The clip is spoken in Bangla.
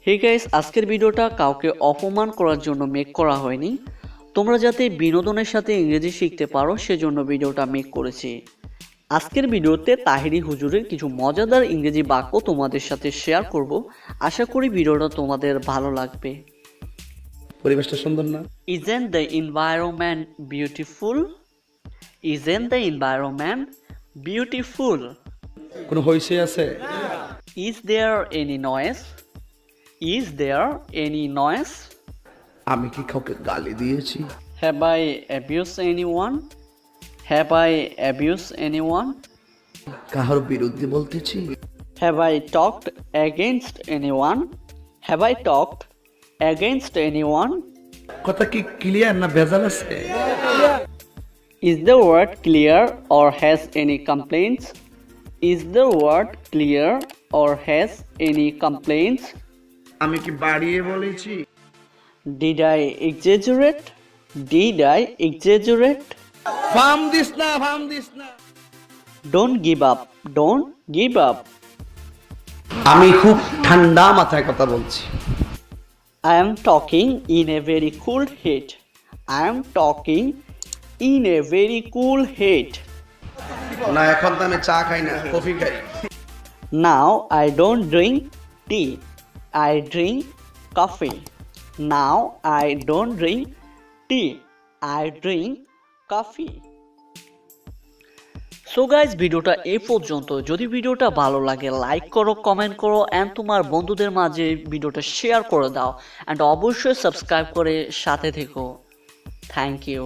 হে গাইস, আজকের ভিডিওটা কাউকে অপমান করার জন্য মেক করা হয়নি। তোমরা যাতে বিনোদনের সাথে ইংরেজি শিখতে পারো সেজন্য ভিডিওটা মেক করেছি। আজকের ভিডিওতে তাহিরি হুজুরের কিছু মজাদার ইংরেজি বাক্য তোমাদের সাথে শেয়ার করব। আশা করি ভিডিওটা তোমাদের ভালো লাগবে। পরিবেশটা সুন্দর না? Isn't the environment beautiful? Isn't the environment beautiful? কোনো হইছে আছে? Is there any noise? Is there any noise? আমি কি কাউকে গালি দিয়েছি? Have I abused anyone? Have I abused anyone? কাহার বিরুদ্ধে বলতেছি? Have I talked against anyone? Have I talked against anyone? কথা কি ক্লিয়ার না ভেজাল আছে? Is the word clear or has any complaints? Is the word clear or has any complaints? আমি কি বাড়িয়ে বলেছি? Did I exaggerate? Did I exaggerate? Farm this না। Don't give up. Don't give up. আমি খুব ঠান্ডা মাথায় কথা বলছি। I am talking in a very cool head. I am talking in a very cool head. না, এখন তো আমি চা খাই না, কফি খাই। Now I don't drink tea. I drink coffee. Now I don't drink tea. I drink coffee. So guys, ভিডিওটা এই পর্যন্ত। যদি ভিডিওটা ভালো লাগে লাইক করো, কমেন্ট করো অ্যান্ড তোমার বন্ধুদের মাঝে ভিডিওটা শেয়ার করে দাও অ্যান্ড অবশ্যই সাবস্ক্রাইব করে সাথে থেকো। Thank you.